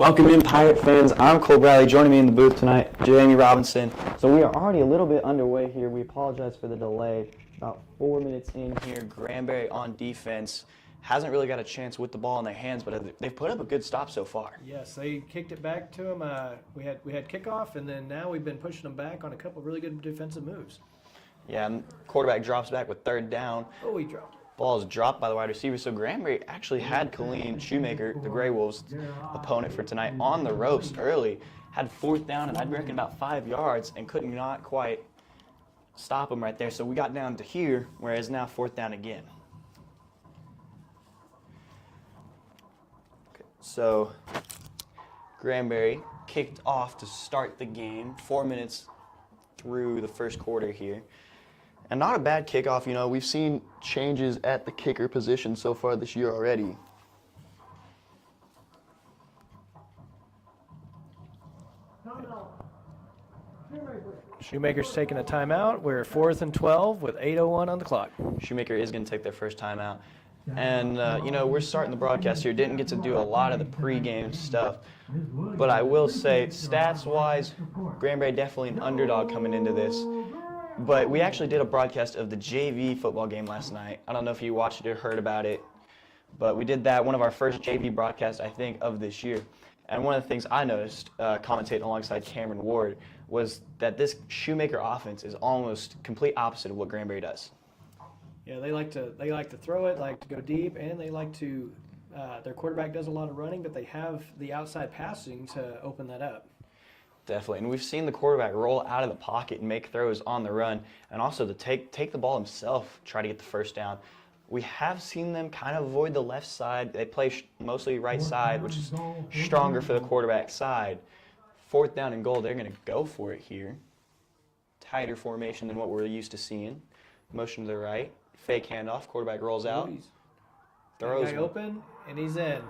Welcome in, Pirate fans. I'm Cole Bradley. Joining me in the booth tonight, Jamie Robinson. So we are already a little bit underway here. We apologize for the delay. About 4 minutes in here, Granbury on defense hasn't really got a chance with the ball in their hands, but they've put up a good stop so far. Yes, they kicked it back to them. We had kickoff, and then now we've been pushing them back on a couple of really good defensive moves. Yeah, and quarterback drops back with third down. Oh, he dropped. Ball is dropped by the wide receiver. So Granbury actually had Killeen, Shoemaker, the Grey Wolves' opponent for tonight, on the ropes early. Had fourth down, and I'd reckon about 5 yards, and could not quite stop him right there. So we got down to here, whereas now fourth down again. Okay, so Granbury kicked off to start the game. 4 minutes through the first quarter here. And not a bad kickoff, you know. We've seen changes at the kicker position so far this year already. Shoemaker's taking a timeout. We're 4th and 12 with 8:01 on the clock. Shoemaker is going to take their first timeout. And, you know, we're starting the broadcast here. Didn't get to do a lot of the pregame stuff. But I will say, stats-wise, Granbury definitely an underdog coming into this. But we actually did a broadcast of the JV football game last night. I don't know if you watched it or heard about it, but we did that, one of our first JV broadcasts, I think, of this year. And one of the things I noticed, commentating alongside Cameron Ward, was that this Shoemaker offense is almost complete opposite of what Granbury does. Yeah, they like to throw it, like to go deep, and they like to. Their quarterback does a lot of running, but they have the outside passing to open that up. Definitely, and we've seen the quarterback roll out of the pocket and make throws on the run, and also to take the ball himself, try to get the first down. We have seen them kind of avoid the left side. They play mostly right side, which is stronger for the quarterback side. Fourth down and goal, they're going to go for it here. Tighter formation than what we're used to seeing. Motion to the right, fake handoff, quarterback rolls out, throws. Guy open, and he's in.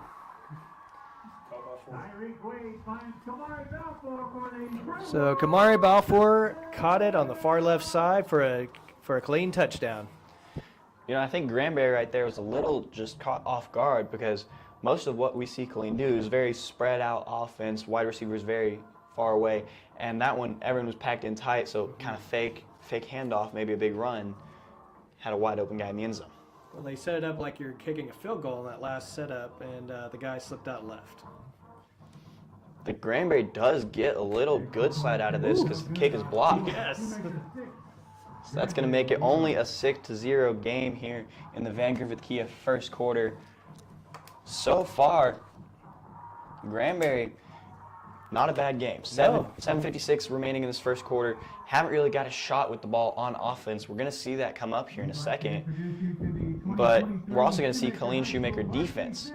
So Kamari Balfour caught it on the far left side for a clean touchdown. You know, I think Granbury right there was a little just caught off guard because most of what we see Killeen do is very spread out offense, wide receivers very far away, and that one everyone was packed in tight, so kind of fake handoff, maybe a big run, had a wide open guy in the end zone. Well, they set it up like you're kicking a field goal in that last setup, and the guy slipped out left. The Granbury does get a little good side out of this because the kick is blocked. Yes. So that's going to make it only a 6-0 game here in the Van Griffith Kia first quarter. So far, Granbury, not a bad game. 7:56 remaining in this first quarter. Haven't really got a shot with the ball on offense. We're going to see that come up here in a second. But we're also going to see Killeen Shoemaker defense.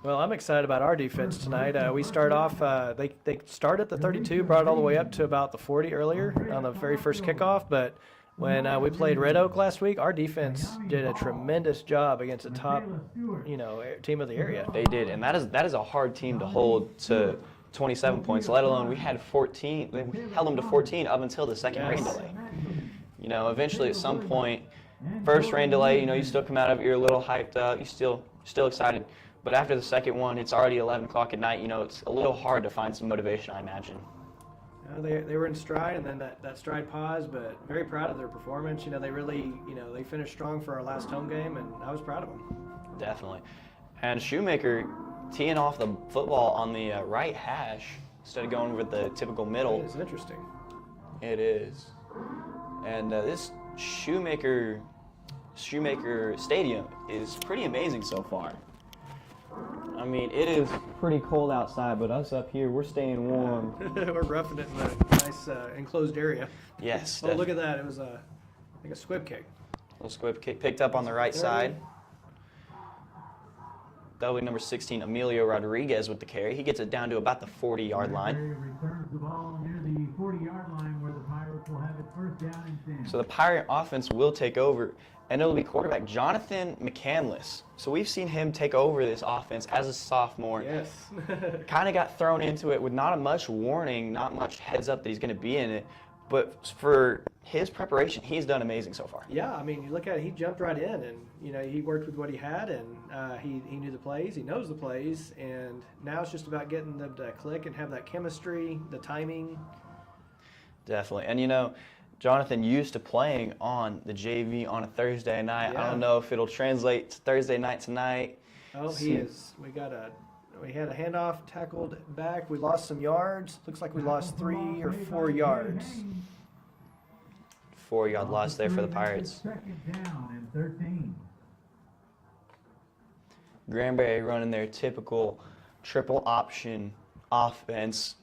Well, I'm excited about our defense tonight. We start off, they start at the 32, brought it all the way up to about the 40 earlier on the very first kickoff. But when we played Red Oak last week, our defense did a tremendous job against the top, team of the area. They did, and that is a hard team to hold to 27 points, let alone we had 14. We held them to 14 up until the second rain delay. You know, eventually at some point, first rain delay, you still come out of it, you're a little hyped up, you're still excited. But after the second one, it's already 11 o'clock at night. It's a little hard to find some motivation, I imagine. They were in stride, and then that stride paused, but very proud of their performance. They really, they finished strong for our last home game, and I was proud of them. Definitely. And Shoemaker teeing off the football on the right hash instead of going with the typical middle. It's interesting. It is. And this Shoemaker Stadium is pretty amazing so far. I mean, it is pretty cold outside, but us up here, we're staying warm. We're roughing it in a nice enclosed area. Yes. Oh, look at that. It was like a squib kick. Little squib kick picked up on the right side. That'll be number 16, Emilio Rodriguez with the carry. He gets it down to about the 40-yard line. Returns the ball near the 40-yard line where the Pirates will have it first down and 10. So the Pirate offense will take over, and it'll be quarterback Jonathan McCandless. So we've seen him take over this offense as a sophomore. Yes. Kind of got thrown into it with not much warning, not much heads up that he's going to be in it. But for his preparation, he's done amazing so far. Yeah, I mean, you look at it, he jumped right in, and he worked with what he had, and he knew the plays, he knows the plays, and now it's just about getting them to click and have that chemistry, the timing. Definitely. And Jonathan used to playing on the JV on a Thursday night. Yeah. I don't know if it'll translate to Thursday night tonight. Oh, he is. We had a handoff tackled back. We lost some yards. Looks like we lost 3 or 4 yards. 4-yard loss there for the Pirates. Second down and 13. Granbury running their typical triple option offense.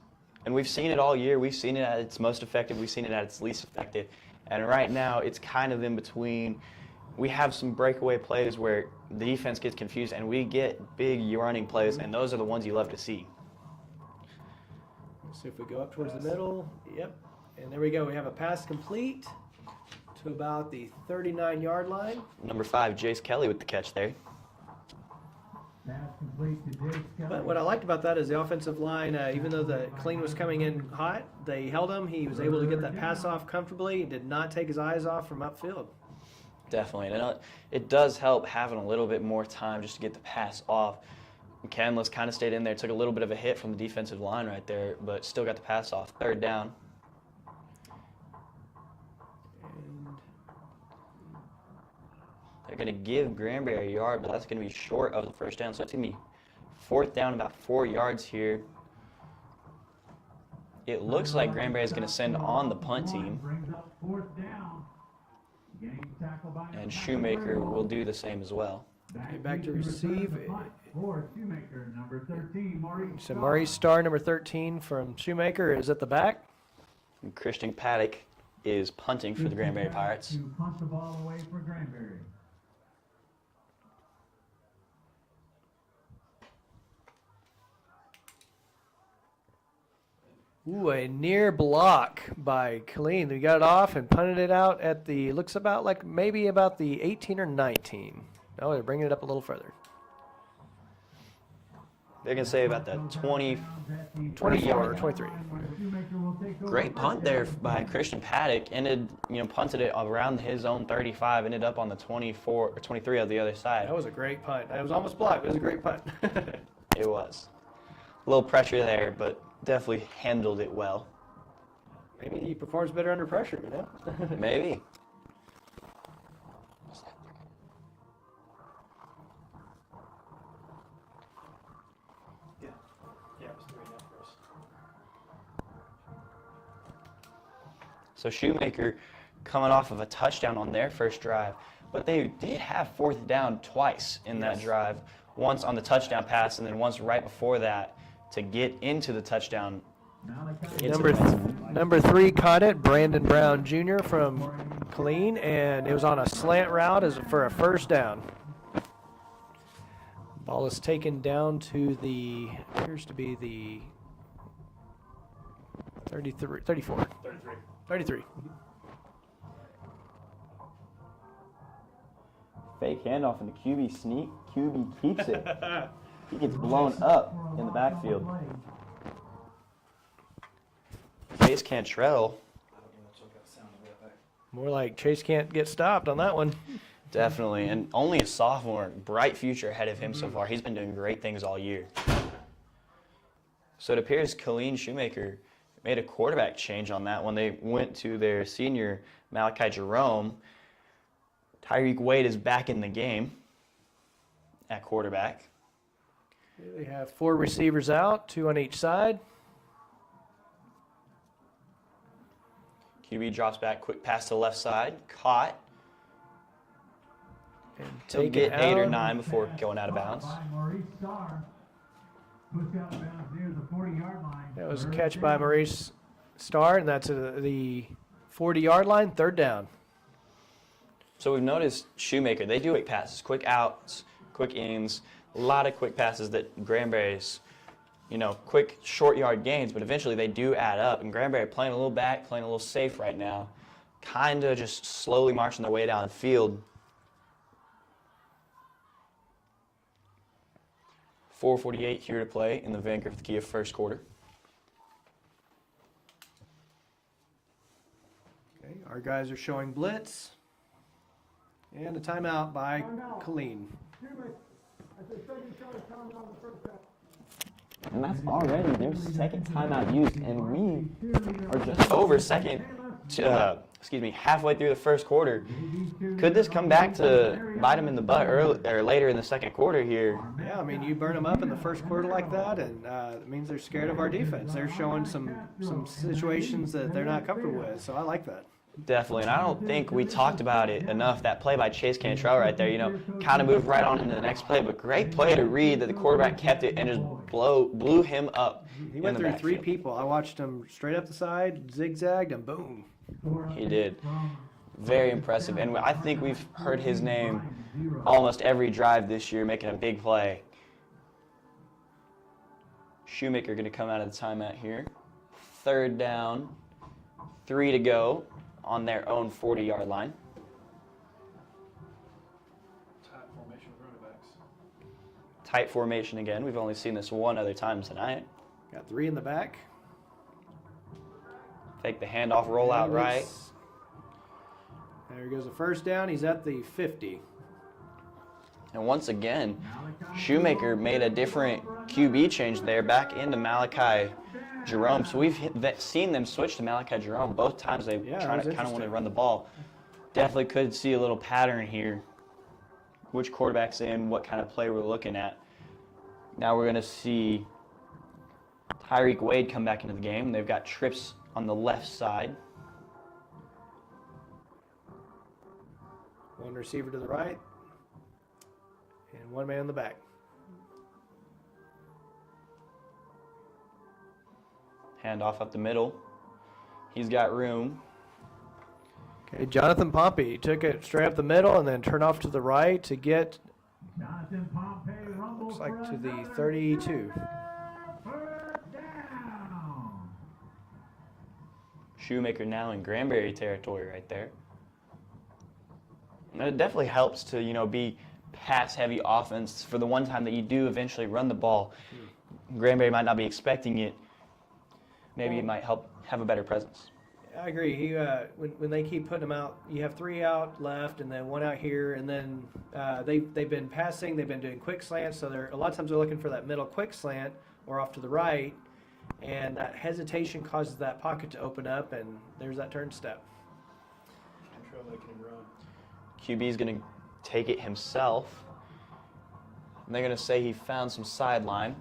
And we've seen it all year. We've seen it at its most effective. We've seen it at its least effective. And right now, it's kind of in between. We have some breakaway plays where the defense gets confused, and we get big running plays, and those are the ones you love to see. Let's see if we go up towards the middle. Yep. And there we go. We have a pass complete to about the 39-yard line. Number 5, Jace Kelly with the catch there. Pass complete to Jake Kelly. But what I liked about that is the offensive line, even though the Killeen was coming in hot, they held him. He was able to get that pass off comfortably. He did not take his eyes off from upfield. Definitely. And it does help having a little bit more time just to get the pass off. Canlis kind of stayed in there, took a little bit of a hit from the defensive line right there, but still got the pass off. Third down. And They're going to give Granbury a yard, but that's going to be short of the first down. So it's going to be 4th down, about 4 yards here. It looks like Granbury is going to send on the punt team, Brings up 4th down. Getting tackled by and Shoemaker will do the same as well. get back to receive. For Shoemaker, number 13, Maurice. So Maurice Starr, number 13 from Shoemaker, is at the back. And Christian Paddock is punting for the Granbury Pirates. To punt the ball away for Granbury. Ooh, a near block by Killeen. We got it off and punted it out at the, looks about like maybe about the 18 or 19. Oh, they're bringing it up a little further. They're going to say about the 24 or 23. Great punt there by Christian Paddock. Ended, punted it around his own 35, ended up on the 24 or 23 of the other side. That was a great punt. It was almost blocked. It was a great punt. It was. A little pressure there, but definitely handled it well. Maybe he performs better under pressure, Maybe. So Shoemaker coming off of a touchdown on their first drive, but they did have 4th down twice in that drive. Once on the touchdown pass, and then once right before that to get into the touchdown. Number 3 caught it, Brandon Brown Jr. from Killeen, and it was on a slant route for a first down. Ball is taken down to the, appears to be the 33, 34. 33. Fake handoff in the QB sneak. QB keeps it. He gets blown up in the backfield. Chase Cantrell. More like Chase can't get stopped on that one. Definitely, and only a sophomore. Bright future ahead of him so far. He's been doing great things all year. So it appears Killeen Shoemaker made a quarterback change on that one. They went to their senior, Malachi Jerome. Tyreek Wade is back in the game at quarterback. They have 4 receivers out, 2 on each side. QB drops back, quick pass to the left side, caught. And He'll take get it 8 or out. 9 before going out of bounds. By Maurice Starr. Pushed out of bounds near the 40-yard line. That was a catch by Maurice Starr, and that's the 40-yard line, 3rd down. So we've noticed Shoemaker, they do quick passes, quick outs, quick ins, a lot of quick passes that Granbury's, quick short yard gains, but eventually they do add up. And Granbury playing a little back, playing a little safe right now, kind of just slowly marching their way down the field. 4:48 here to play in the Van Griffith Kia first quarter. Okay, Our guys are showing blitz. And a timeout by Killeen. And that's already their second timeout used, and we are just over halfway through the first quarter. Could this come back to bite them in the butt early, or later in the second quarter here? Yeah, I mean, you burn them up in the first quarter like that, and it means they're scared of our defense. They're showing some situations that they're not comfortable with, so I like that. Definitely, and I don't think we talked about it enough. That play by Chase Cantrell right there, kind of moved right on into the next play, but great play to read that the quarterback kept it and just blew him up. He went through three people. I watched him straight up the side, zigzagged, and boom. He did. Very impressive, and I think we've heard his name almost every drive this year, making a big play. Shoemaker going to come out of the timeout here. 3rd down, 3 to go on their own 40-yard line. Tight formation with running backs. Tight formation again. We've only seen this one other time tonight. Got 3 in the back. Take the handoff, roll out right. There goes the first down. He's at the 50. And once again, Shoemaker made a different QB change there back into Malachi Jerome. So we've seen them switch to Malachi Jerome both times. They kind of wanted to run the ball. Definitely could see a little pattern here. Which quarterback's in, what kind of play we're looking at. Now we're going to see Tyreek Wade come back into the game. They've got trips on the left side. One receiver to the right. And one man in the back. Handoff up the middle. He's got room. Okay, Jonathan Pompey took it straight up the middle and then turned off to the right to get, looks like to the 32. Shoemaker now in Granbury territory right there. And it definitely helps to, be pass-heavy offense for the one time that you do eventually run the ball. Granbury might not be expecting it. Maybe it might help have a better presence. I agree. He when they keep putting them out, you have 3 out left and then 1 out here, and then they've been passing. They've been doing quick slants, so a lot of times they're looking for that middle quick slant or off to the right, and that hesitation causes that pocket to open up, and there's that turn step. QB's going to take it himself. And they're going to say he found some sideline.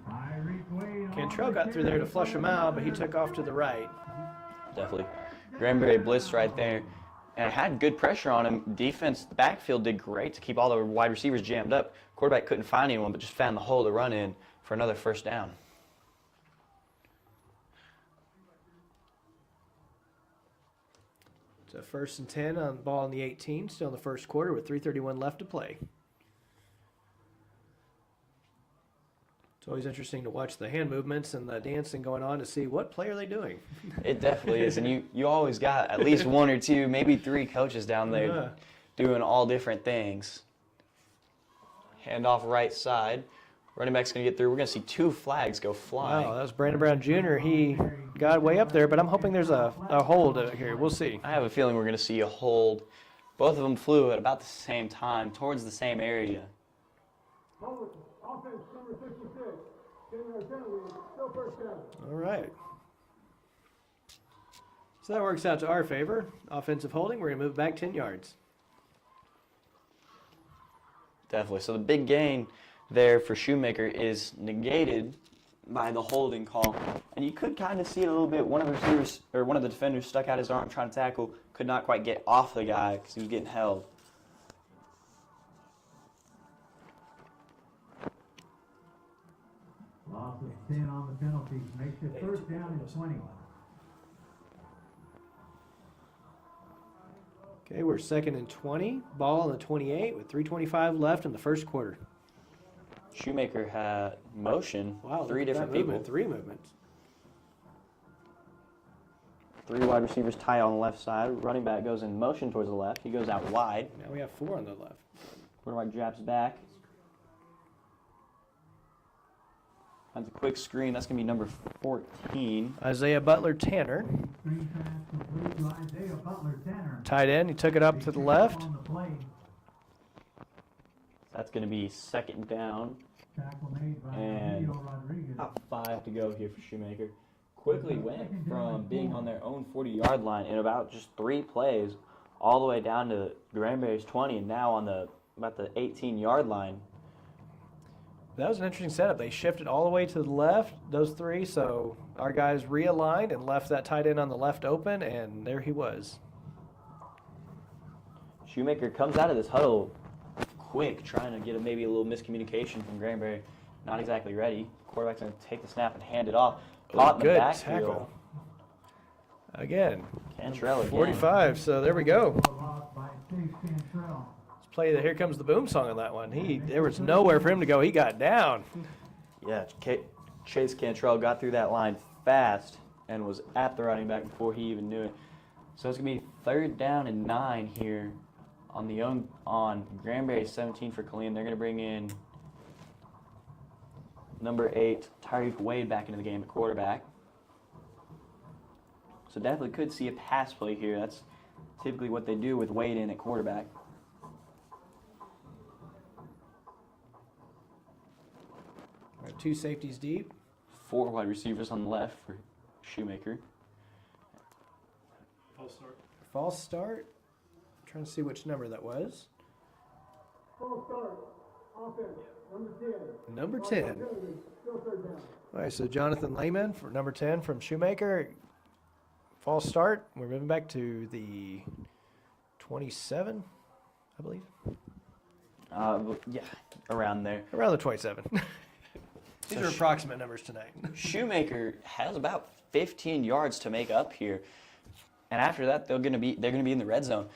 Cantrell got through there to flush him out, but he took off to the right. Definitely. Granbury blitzed right there and had good pressure on him. Defense, the backfield did great to keep all the wide receivers jammed up. Quarterback couldn't find anyone, but just found the hole to run in for another first down. It's a 1st and 10 on the ball in the 18, still in the first quarter with 3:31 left to play. It's always interesting to watch the hand movements and the dancing going on to see what play are they doing. It definitely is, and you always got at least 1 or 2, maybe 3 coaches down there doing all different things. Handoff right side. Running back's going to get through. We're going to see 2 flags go flying. Wow, that was Brandon Brown Jr. He got way up there, but I'm hoping there's a hold here. We'll see. I have a feeling we're going to see a hold. Both of them flew at about the same time, towards the same area. All right. So that works out to our favor. Offensive holding, we're going to move back 10 yards. Definitely. So the big gain there for Shoemaker is negated by the holding call. And you could kind of see it a little bit. One of the receivers, or one of the defenders, stuck out his arm trying to tackle, could not quite get off the guy because he was getting held. Loss of 10 on the penalties makes it 1st down and 20. Okay, we're 2nd and 20. Ball on the 28 with 3:25 left in the first quarter. Shoemaker had motion. Wow, 3 different people. 3 movements. 3 wide receivers tight on the left side. Running back goes in motion towards the left. He goes out wide. Now we have 4 on the left. Quarterback drops back. Finds a quick screen. That's going to be number 14. Isaiah Butler Tanner. Screen pass complete to Isaiah Butler Tanner. Tight end. He took it up to the left. On the play. That's going to be second down. Tackle made by And Leo Rodriguez. about 5 to go here for Shoemaker. Quickly went from being on their own 40-yard line in about just 3 plays all the way down to Granbury's 20 and now on about the 18-yard line. That was an interesting setup. They shifted all the way to the left, those 3, so our guys realigned and left that tight end on the left open, and there he was. Shoemaker comes out of this huddle quick, trying to get maybe a little miscommunication from Granbury. Not exactly ready. Quarterback's going to take the snap and hand it off. Caught in the Good backfield. tackle. Again, Cantrell again. 45, so there we go. Lost by Chase Cantrell. Let's play the Here Comes the Boom song on that one. There was nowhere for him to go. He got down. Yeah, Chase Cantrell got through that line fast and was at the running back before he even knew it. So it's going to be 3rd down and 9 here on Granbury 17 for Killeen. They're going to bring in number 8, Tyreek Wade, back into the game at quarterback. So definitely could see a pass play here. That's typically what they do with Wade in at quarterback. We have 2 safeties deep. 4 wide receivers on the left for Shoemaker. False start. Trying to see which number that was. Full start. Offense. Number 10. All right, so Jonathan Lehman for number 10 from Shoemaker. False start. We're moving back to the 27, I believe. Yeah, around there. Around the 27. These are approximate numbers tonight. Shoemaker has about 15 yards to make up here, and after that they're gonna be in the red zone.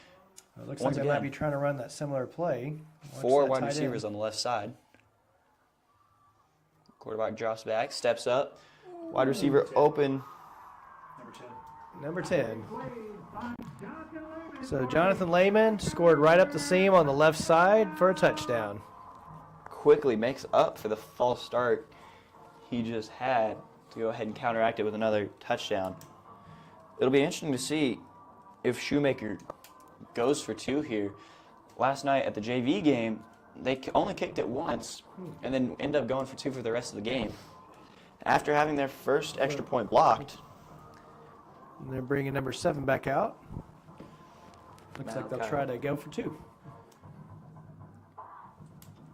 It looks Once like they might again, be trying to run that similar play. Watch 4 that wide tight receivers end. on the left side. Quarterback drops back, steps up. Wide receiver open. Number 10. So Jonathan Lehman scored right up the seam on the left side for a touchdown. Quickly makes up for the false start he just had to go ahead and counteract it with another touchdown. It'll be interesting to see if Shoemaker goes for 2 here. Last night at the JV game, they only kicked it once and then end up going for 2 for the rest of the game. After having their first extra point blocked, And they're bringing number 7 back out. Looks like they'll Okay. try to go for 2.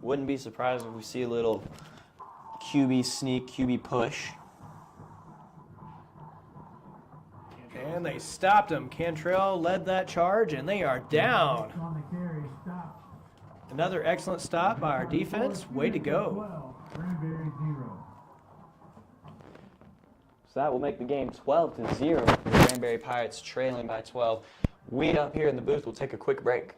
wouldn't be surprised if we see a little QB sneak, QB push. And they stopped him. Cantrell led that charge, and they are down. On the carry. Stop. Another excellent stop by our defense. Way to go. 12. Granbury 0. So that will make the game 12-0. The Granbury Pirates trailing by 12. We up here in the booth will take a quick break.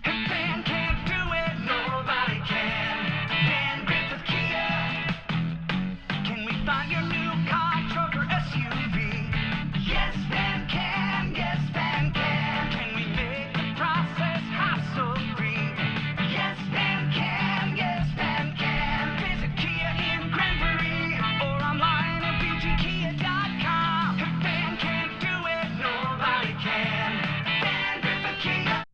Man can't do it, nobody can. Dan Griffith Kia. Can we find your new car, truck, or SUV? Yes, Van can. Yes, Van can. Can we make the process hassle-free? Yes, Van can. Yes, Van can. Visit Kia in Granbury or online at bgkia.com. If Van can't do it, nobody can. Dan Griffith Kia.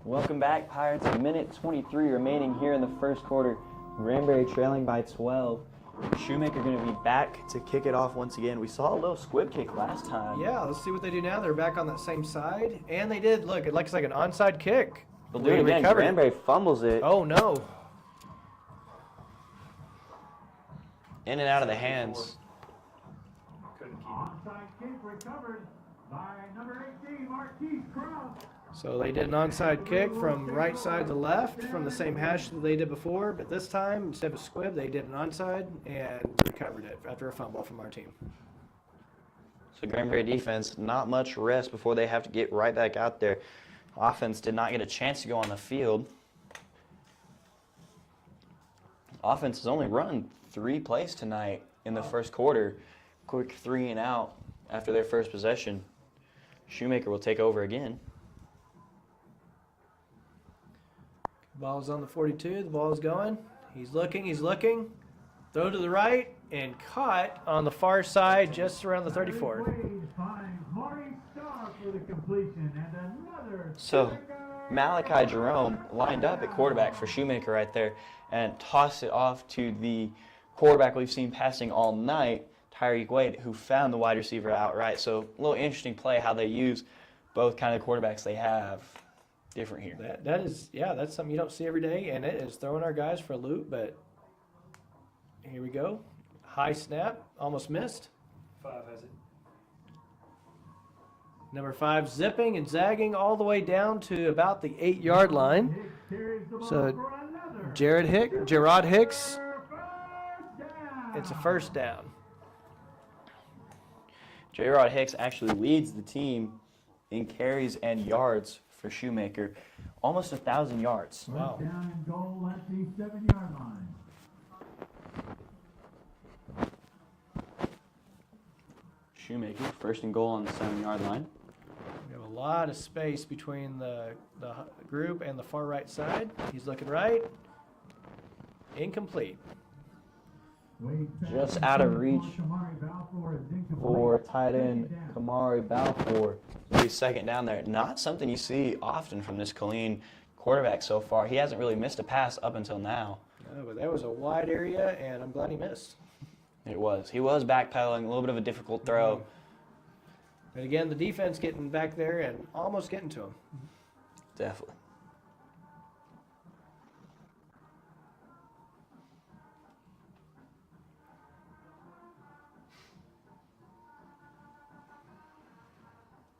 Welcome back, Pirates. A minute 23 remaining here in the first quarter. Granbury trailing by 12. Shoemaker going to be back to kick it off once again. We saw a little squib kick last time. Yeah, let's see what they do now. They're back on that same side. And they did. Look, it looks like an onside kick. They'll do it again. recovered it. Granbury fumbles it Oh, no. in and out of the hands. Onside kick recovered by number 18. So they did an onside kick from right side to left from the same hash that they did before, but this time, instead of a squib, they did an onside and recovered it after a fumble from our team. So Granbury defense, not much rest before they have to get right back out there. Offense did not get a chance to go on the field. Offense has only run 3 plays tonight in the first quarter. Quick 3 and out after their first possession. Shoemaker will take over again. Ball is on the 42. The ball is going. He's looking. Throw to the right and caught on the far side just around the 34. So Malachi Jerome lined up at quarterback for Shoemaker right there and tossed it off to the quarterback we've seen passing all night, Tyreek Wade, who found the wide receiver outright. So a little interesting play how they use both kind of quarterbacks they have. Different here. That's something you don't see every day, and it is throwing our guys for a loop, but here we go. High snap, almost missed. 5 has it. Number 5 zipping and zagging all the way down to about the 8-yard line. So Gerard Hicks, it's a first down. Gerard Hicks actually leads the team in carries and yards for Shoemaker. Almost 1,000 yards. Wow. Down and goal at the 7-yard line. Shoemaker, first and goal on the 7-yard line. We have a lot of space between the group and the far right side. He's looking right. Incomplete. Just out of reach for tight end Kamari Balfour. So he's second down there. Not something you see often from this Killeen quarterback so far. He hasn't really missed a pass up until now. No, but that was a wide area, and I'm glad he missed. It was. He was backpedaling, a little bit of a difficult throw. But again, the defense getting back there and almost getting to him. Definitely.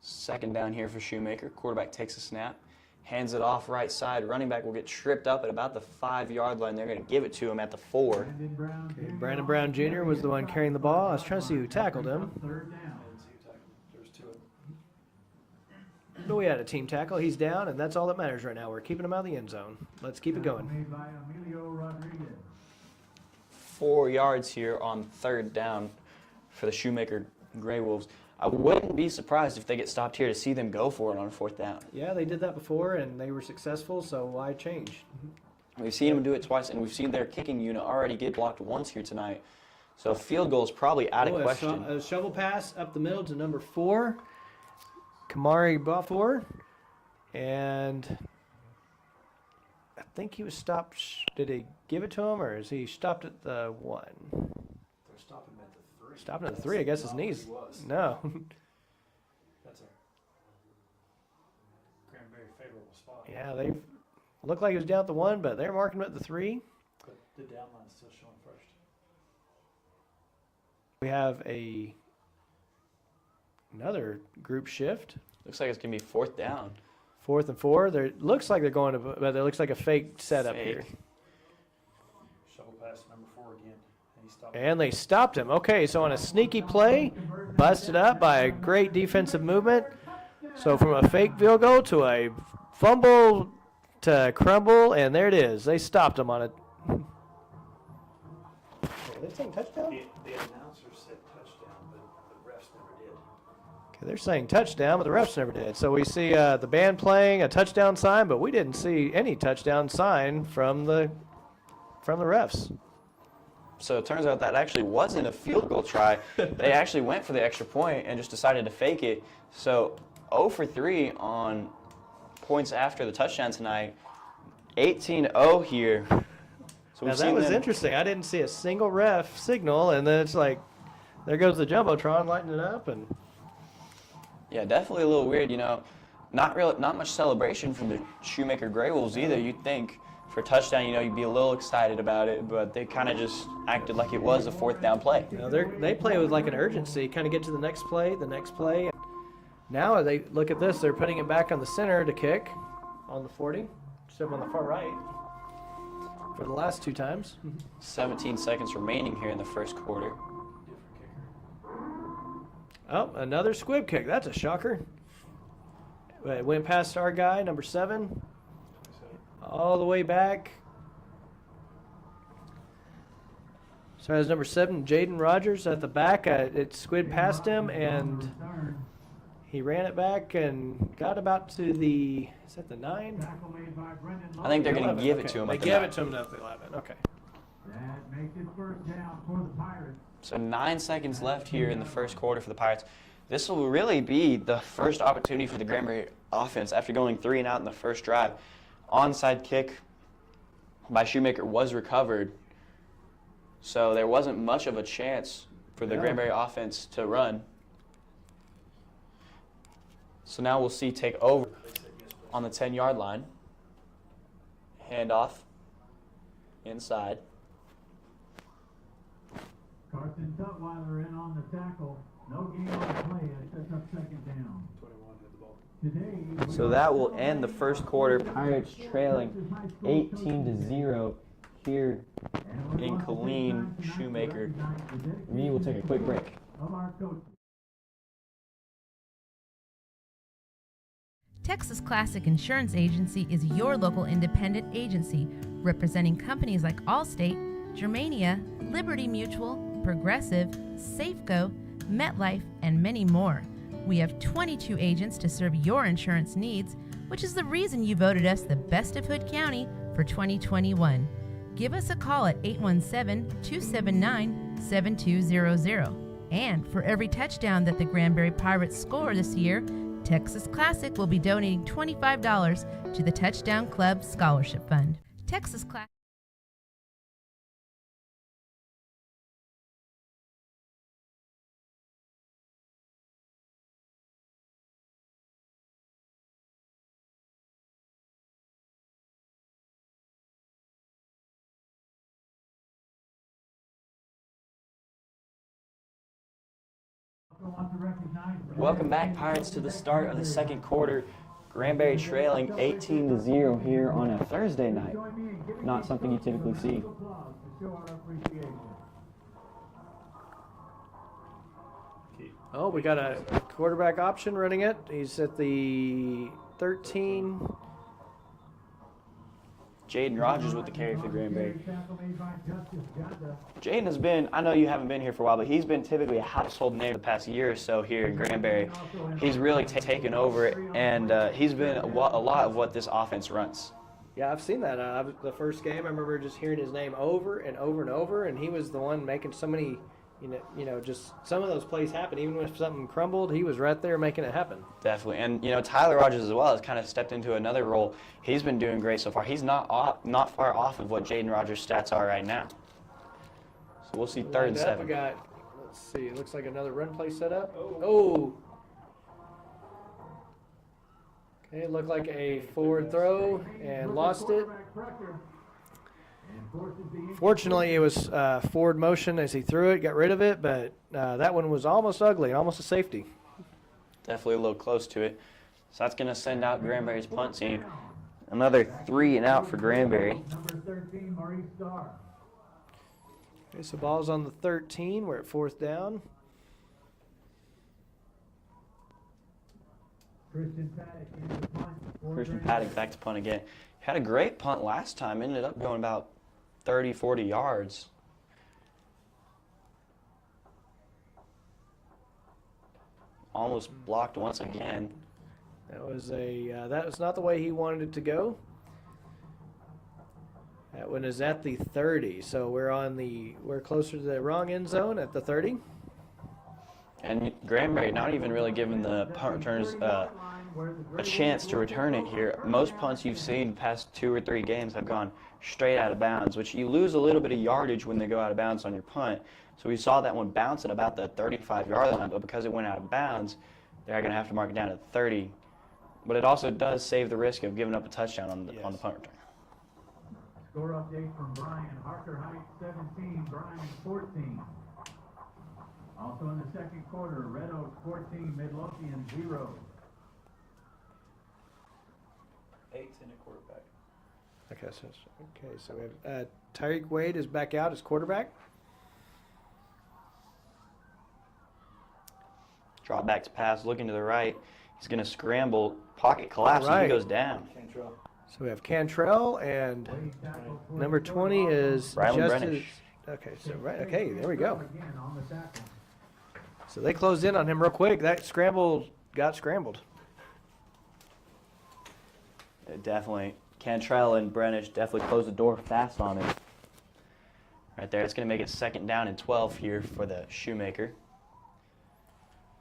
Second down here for Shoemaker. Quarterback takes a snap, hands it off right side. Running back will get tripped up at about the 5-yard line. They're going to give it to him at the 4. Okay, Brandon Brown Jr. was the one carrying the ball. I was trying to see who tackled him. There's 2 of them. But we had a team tackle. He's down, and that's all that matters right now. We're keeping him out of the end zone. Let's keep it going. 4 yards here on third down for the Shoemaker Grey Wolves. I wouldn't be surprised if they get stopped here to see them go for it on 4th down. Yeah, they did that before, and they were successful, so why change? We've seen them do it twice, and we've seen their kicking unit already get blocked once here tonight. So a field goal is probably out of question. A shovel pass up the middle to number 4, Kamari Balfour, and I think he was stopped. Did he give it to him, or is he stopped at the 1? They're stopping him at the 3. Stopping at the 3, I guess his knees. He was. No. That's a Granbury favorable spot. Yeah, they looked like he was down at the 1, but they're marking him at the 3. But the down line's still showing first. We have another group shift. Looks like it's going to be 4th down. 4th and 4. There looks like they're going to, but there looks like a fake setup here. Shovel pass number 4 again. And he stopped. And they stopped him. Okay, so on a sneaky play, busted up by a great defensive movement. So from a fake field goal to a fumble to crumble, and there it is. They stopped him on it. Are they saying touchdown? The announcer said touchdown, but the refs never did. Okay, they're saying touchdown, but the refs never did. So we see the band playing a touchdown sign, but we didn't see any touchdown sign from the refs. So it turns out that actually wasn't a field goal try. They actually went for the extra point and just decided to fake it. So 0 for 3 on points after the touchdown tonight. 18-0 here. So Now that was interesting. I didn't see a single ref signal, and then it's like, there goes the Jumbotron lighting it up. And yeah, definitely a little weird, you know. Not much celebration from the Shoemaker Grey Wolves either. You'd think for a touchdown, you know, you'd be a little excited about it, but they kind of just acted like it was a 4th down play. you know, they play with like an urgency, kind of get to the next play. Now they look at this. They're putting it back on the center to kick on the 40, except on the far right for the last 2 times. 17 seconds remaining here in the first quarter. Oh, another squib kick. That's a shocker. It went past our guy, number 7, all the way back. So as number 7, Jaden Rogers at the back. It squid past him, and he ran it back and got about to the, is that the 9? I think they're going 11, to give it okay. to him. They at the give 9. it to him at the 11. Okay. That makes it first down for the Pirates. So 9 seconds left here in the first quarter for the Pirates. This will really be the first opportunity for the Granbury offense after going 3 and out in the first drive. Onside kick by Shoemaker was recovered, so there wasn't much of a chance for the Granbury offense to run. So now we'll see take over on the 10-yard line. Handoff inside. Carson Tutwiler in on the tackle. No gain on the play. It sets up second down. 21 hit the ball. Today, So that will end the first quarter. Pirates trailing 18-0 here in Killeen. Shoemaker. We will take a quick break. of our coaches. Texas Classic Insurance Agency is your local independent agency representing companies like Allstate, Germania, Liberty Mutual, Progressive, Safeco, MetLife, and many more. We have 22 agents to serve your insurance needs, which is the reason you voted us the best of Hood County for 2021. Give us a call at 817-279-7200. And for every touchdown that the Granbury Pirates score this year, Texas Classic will be donating $25 to the Touchdown Club Scholarship Fund. Texas Classic. Welcome back, Pirates, to the start of the second quarter. Granbury trailing 18-0 here on a Thursday night. Not something you typically see. Oh, we got a quarterback option running it. He's at the 13. Jaden Rogers with the carry for Granbury. Jaden has been, I know you haven't been here for a while, but he's been typically a household name the past year or so here in Granbury. He's really taken over it, and he's been a lot of what this offense runs. Yeah, I've seen that. The first game, I remember just hearing his name over and over and over, and he was the one making so many, just some of those plays happen. Even if something crumbled, he was right there making it happen. Definitely. And, Tyler Rogers as well has kind of stepped into another role. He's been doing great so far. He's not far off of what Jaden Rogers' stats are right now. So we'll see 3rd and 7. We got, let's see, it looks like another run play set up. Oh. Okay, it looked like a forward throw and lost it. Fortunately, it was forward motion as he threw it, got rid of it, but that one was almost ugly, almost a safety. Definitely a little close to it. So that's going to send out Granbury's punt team. Another 3 and out for Granbury. Number 13, Maurice Starr. Okay, so ball's on the 13. We're at 4th down. Christian Paddock in the punt. Christian Paddock back to punt again. Had a great punt last time. Ended up going about 30, 40 yards. Almost blocked once again. That was not the way he wanted it to go. That one is at the 30, so we're closer to the wrong end zone at the 30. And Granbury not even really giving the punt returners a chance to return it here. Most punts you've seen past 2 or 3 games have gone straight out of bounds, which you lose a little bit of yardage when they go out of bounds on your punt. So we saw that one bounce at about the 35-yard line, but because it went out of bounds, they're going to have to mark it down at 30. But it also does save the risk of giving up a touchdown on the punt return. Score update from Brian. Harker Heights 17, Brian 14. Also in the second quarter, Red Oaks 14, Midlothian 0. 8 in a quarterback. So we have Tyreek Wade is back out as quarterback. Drop back to pass, looking to the right. He's going to scramble, pocket collapse, and Right. he goes down. Cantrell. So we have Cantrell, and number 20 is Rylan Justice. Brennish. Okay, there we go. Again on the tackle. So they closed in on him real quick. That scramble got scrambled. Definitely. Cantrell and Brennish definitely closed the door fast on him. Right there. It's going to make it 2nd down and 12 here for the Shoemaker.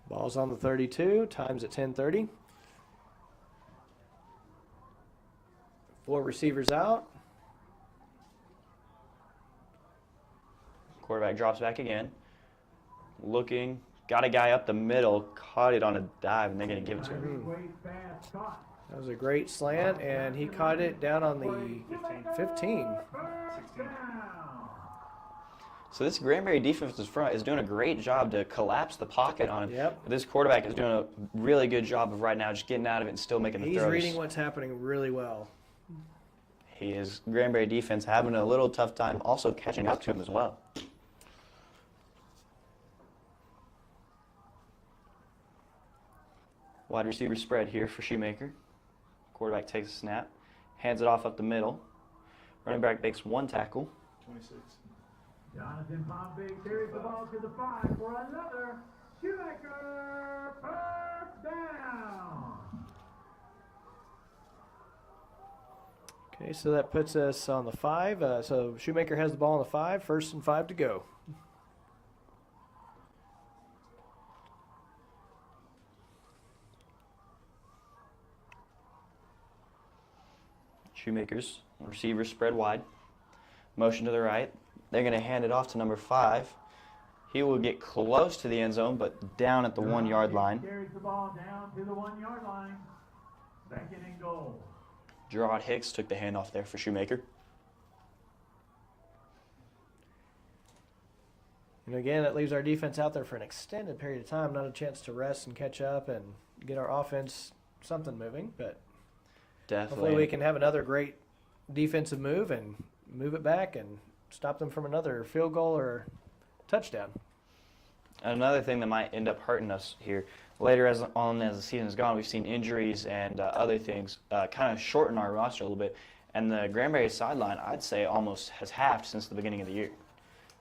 Ball's on the 32, times at 10:30. 4 receivers out. Quarterback drops back again. Looking. Got a guy up the middle. Caught it on a dive, and they're going to give it to him. Wade pass caught. That was a great slant, and he caught it down on the 15. First down. So this Granbury defensive front is doing a great job to collapse the pocket on him. Yep. This quarterback is doing a really good job of right now just getting out of it and still making the He's throws. reading what's happening really well. He is. Granbury defense having a little tough time also catching up to him as well. Wide receiver spread here for Shoemaker. Quarterback takes a snap, hands it off up the middle. Running back makes 1 tackle. 26. Jonathan Pompey carries the ball to the 5 for another Shoemaker first down. Okay, so that puts us on the 5. So Shoemaker has the ball on the 5, 1st and 5 to go. Shoemaker's receiver spread wide. Motion to the right. They're going to hand it off to number 5. He will get close to the end zone, but down at the 1 yard line. Carries the ball down to the 1 yard line. 2nd and goal. Gerard Hicks took the handoff there for Shoemaker. And again, that leaves our defense out there for an extended period of time, not a chance to rest and catch up and get our offense something moving. But Definitely. hopefully we can have another great defensive move and move it back and stop them from another field goal or touchdown. Another thing that might end up hurting us here later as the season has gone, we've seen injuries and other things kind of shorten our roster a little bit. And the Granbury sideline, I'd say, almost has halved since the beginning of the year.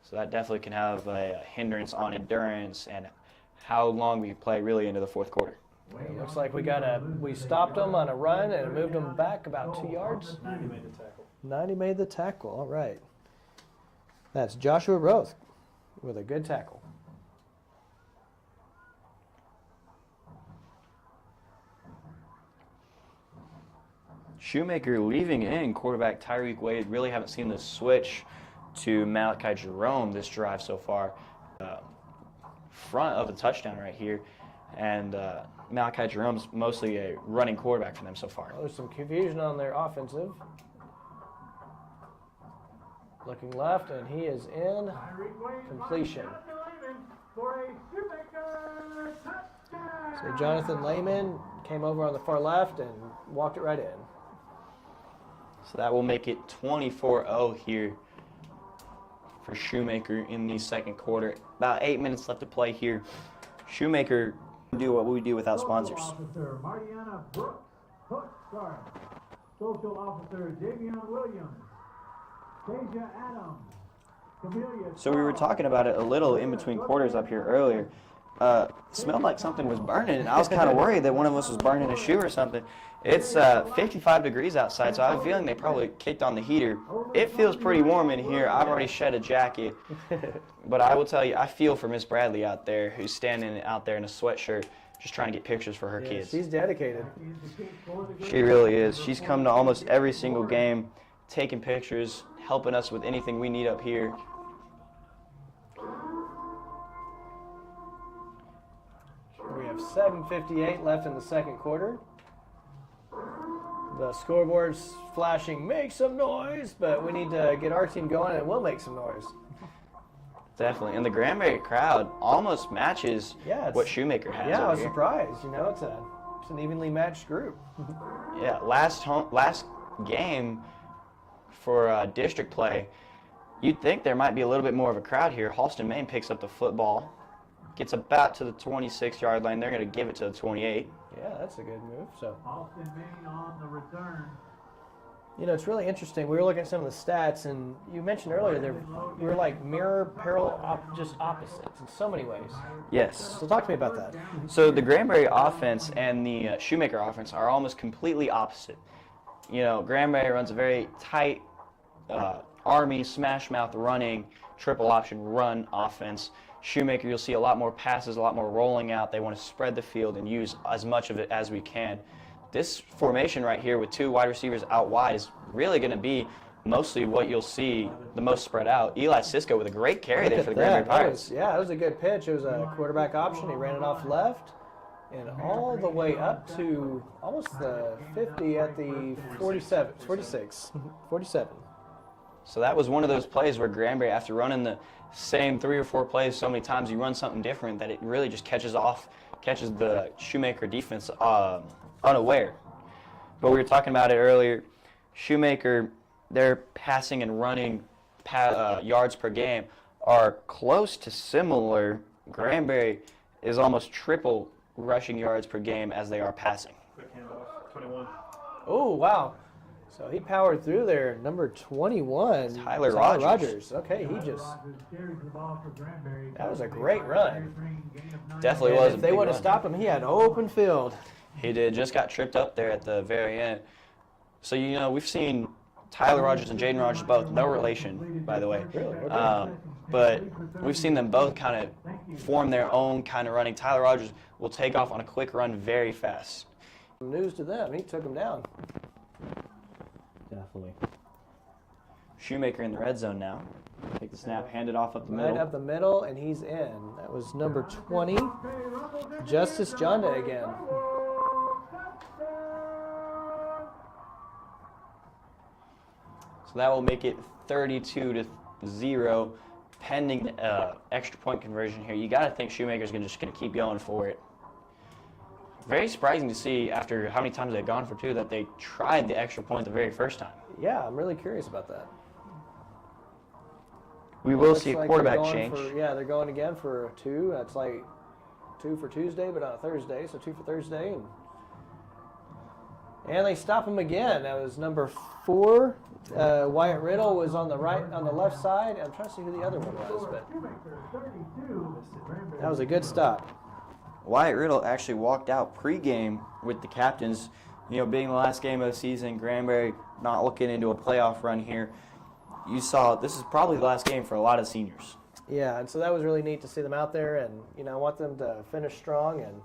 So that definitely can have a hindrance on endurance and how long we play really into the 4th quarter. It looks like we stopped them on a run and moved them back about 2 yards. 90 made the tackle. 90 made the tackle. All right. That's Joshua Roth with a good tackle. Shoemaker leaving in quarterback Tyreek Wade. Really haven't seen the switch to Malachi Jerome this drive so far. Front of a touchdown right here. And Malachi Jerome's mostly a running quarterback for them so far. Oh, there's some confusion on their offensive. Looking left, and he is in. Completion. For a Shoemaker touchdown. So Jonathan Lehman came over on the far left and walked it right in. So that will make it 24-0 here for Shoemaker in the 2nd quarter. About 8 minutes left to play here. Shoemaker can do what we do without sponsors. Social officer Mariana Brooks. Social officer Javion Williams. Deja Adams. Camelia So we were talking about it a little in between quarters up here earlier. Smelled like something was burning, and I was kind of worried that one of us was burning a shoe or something. It's 55 degrees outside, so I have a feeling they probably kicked on the heater. It feels pretty warm in here. I've already shed a jacket, but I will tell you, I feel for Miss Bradley out there, who's standing out there in a sweatshirt, just trying to get pictures for her Yeah, kids. she's dedicated. She really is. She's come to almost every single game, taking pictures, helping us with anything we need up here. We have 7:58 left in the 2nd quarter. The scoreboard's flashing, make some noise, but we need to get our team going and we'll make some noise. Definitely. And the Granbury crowd almost matches Yeah, what Shoemaker has. Yeah, I over was here. surprised. It's an evenly matched group. Yeah, last game for district play, you'd think there might be a little bit more of a crowd here. Halston Main picks up the football, gets about to the 26-yard line. They're going to give it to the 28. Yeah, that's a good move. So, Austin Main on the return. it's really interesting. We were looking at some of the stats, and you mentioned earlier we were like mirror, parallel, just opposites in so many ways. Yes. So talk to me about that. So the Granbury offense and the Shoemaker offense are almost completely opposite. Granbury runs a very tight Army smash mouth running triple option run offense. Shoemaker, you'll see a lot more passes, a lot more rolling out. They want to spread the field and use as much of it as we can. This formation right here with 2 wide receivers out wide is really going to be mostly what you'll see the most spread out. Eli Sisko with a great carry there for the Granbury Pirates. That was a good pitch. It was a quarterback option. He ran it off left and all the way up to almost the 50 at the 46, 47. So that was one of those plays where Granbury, after running the same 3 or 4 plays so many times, you run something different that it really just catches the Shoemaker defense unaware. But we were talking about it earlier. Shoemaker, their passing and running yards per game are close to similar. Granbury is almost triple rushing yards per game as they are passing. Quick handoff, 21. Oh, wow. So he powered through there. Number 21. Tyler Rogers. Okay, he just... Carries the ball for Granbury. That was a great run. Definitely And was a if they big wouldn't have run. stopped him, he had open field. He did. Just got tripped up there at the very end. So, we've seen Tyler Rogers and Jaden Rogers both. No relation, by the way. Really? Okay. But we've seen them both kind of form their own kind of running. Tyler Rogers will take off on a quick run very fast. News to them. He took him down. Definitely. Shoemaker in the red zone now. Take the snap, hand it off up the Right middle. up the middle, and he's in. That was number 20, Justice Jonda again. So that will make it 32-0, pending extra point conversion here. You got to think Shoemaker's just going to keep going for it. Very surprising to see after how many times they've gone for 2 that they tried the extra point the very first time. Yeah, I'm really curious about that. We will Looks see a like quarterback they're change. going they're going again for 2. That's like 2 for Tuesday, but on a Thursday, so 2 for Thursday. And they stop him again. That was number 4. Wyatt Riddle was on the left side. I'm trying to see who the other one was, but that was a good stop. Wyatt Riddle actually walked out pregame with the captains. Being the last game of the season, Granbury not looking into a playoff run here. You saw this is probably the last game for a lot of seniors. Yeah, and so that was really neat to see them out there, and I want them to finish strong, and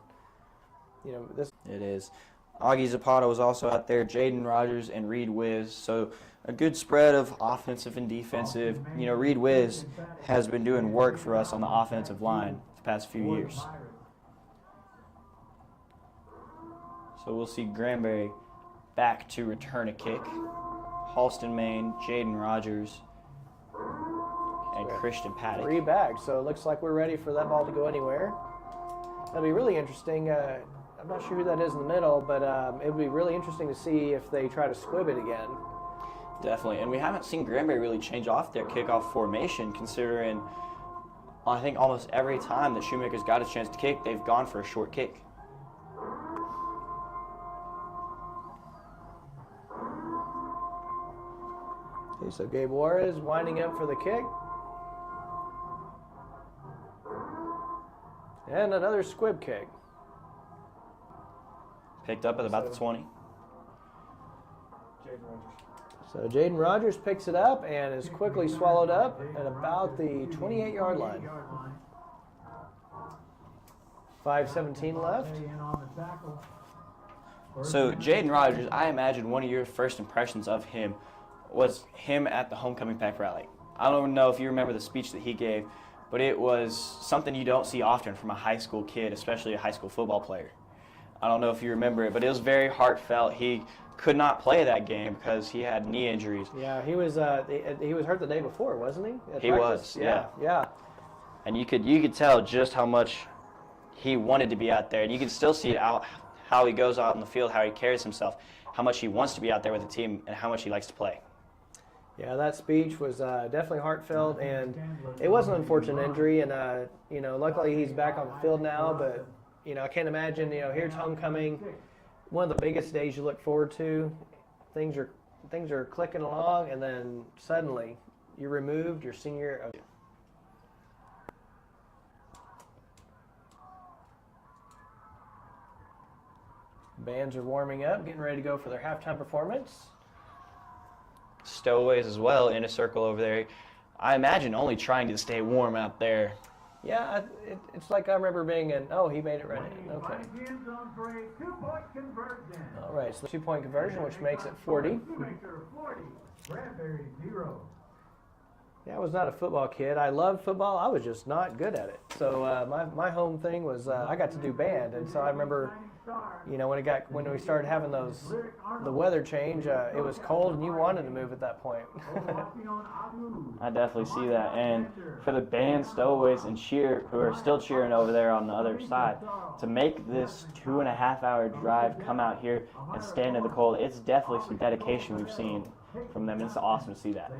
this. It is. Augie Zapata was also out there, Jaden Rogers and Reed Wiz. So a good spread of offensive and defensive. Reed Wiz has been doing work for us on the offensive line the past few years. So we'll see Granbury back to return a kick. Halston Main, Jaden Rogers, and Christian Paddock. 3 bags, so it looks like we're ready for that ball to go anywhere. That'll be really interesting. I'm not sure who that is in the middle, but it would be really interesting to see if they try to squib it again. Definitely, and we haven't seen Granbury really change off their kickoff formation, considering I think almost every time that Shoemaker's got a chance to kick, they've gone for a short kick. Okay, so Gabe Juarez winding up for the kick. And another squib kick. Picked up at about the 20. Jaden Rogers. So Jaden Rogers picks it up and is quickly swallowed up at about the 28-yard line. 5:17 left. So Jaden Rogers, I imagine one of your first impressions of him was him at the homecoming pack rally. I don't know if you remember the speech that he gave, but it was something you don't see often from a high school kid, especially a high school football player. I don't know if you remember it, but it was very heartfelt. He could not play that game because he had knee injuries. Yeah, he was hurt the day before, wasn't he? At He practice? was, yeah. Yeah. And you could tell just how much he wanted to be out there. And you can still see it out how he goes out in the field, how he carries himself, how much he wants to be out there with the team, and how much he likes to play. Yeah, that speech was definitely heartfelt, and it was an unfortunate injury. And luckily he's back on the field now. But I can't imagine. Here's homecoming, one of the biggest days you look forward to. Things are clicking along, and then suddenly you're removed your senior. Bands are warming up, getting ready to go for their halftime performance. Stowaways as well in a circle over there. I imagine only trying to stay warm out there. Yeah, it's like I remember being in. Oh, he made it right in. Okay. All right, so 2-point conversion, which makes it 40. Shoemaker 40, Granbury 0. Yeah, I was not a football kid. I loved football. I was just not good at it. So my home thing was I got to do band, and so I remember, when we started having the weather change, it was cold and you wanted to move at that point. I definitely see that. And for the band, Stowaways, and cheer, who are still cheering over there on the other side, to make this 2.5-hour drive come out here and stand in the cold, it's definitely some dedication we've seen from them. It's awesome to see that.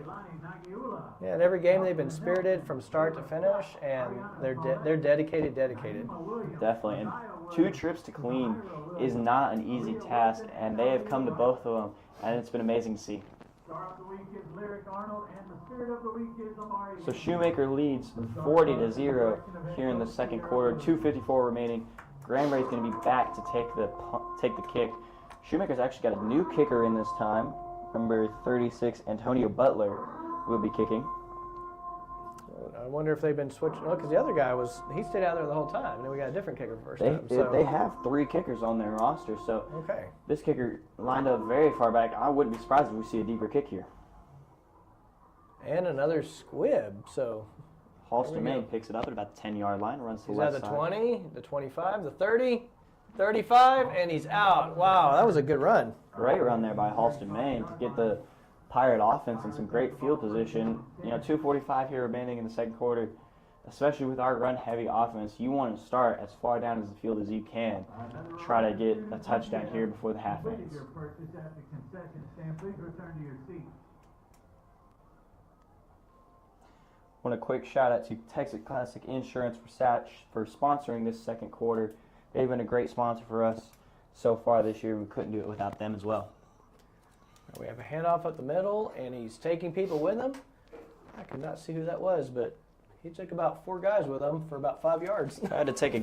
Yeah, and every game they've been spirited from start to finish, and they're dedicated. Definitely. And 2 trips to Killeen is not an easy task, and they have come to both of them, and it's been amazing to see. So Shoemaker leads 40-0 here in the second quarter. 2:54 remaining. Granbury's going to be back to take the kick. Shoemaker's actually got a new kicker in this time. Number 36, Antonio Butler, will be kicking. I wonder if they've been switching. Oh, because the other guy he stayed out there the whole time, and then we got a different kicker first time. They have 3 kickers on their roster, so okay. This kicker lined up very far back. I wouldn't be surprised if we see a deeper kick here. And another squib, so. Halston Maine picks it up at about the 10-yard line, runs to the He's left at the side. 20, the 25, the 30, 35, and he's out. Wow, that was a good run. Great run there by Halston Maine to get the Pirate offense in some great field position. 2:45 here remaining in the second quarter. Especially with our run-heavy offense, you want to start as far down as the field as you can. Try to get a touchdown here before the half ends. Want a quick shout out to Texas Classic Insurance for sponsoring this second quarter. They've been a great sponsor for us so far this year. We couldn't do it without them as well. We have a handoff up the middle, and he's taking people with him. I could not see who that was, but he took about 4 guys with him for about 5 yards. I had to take a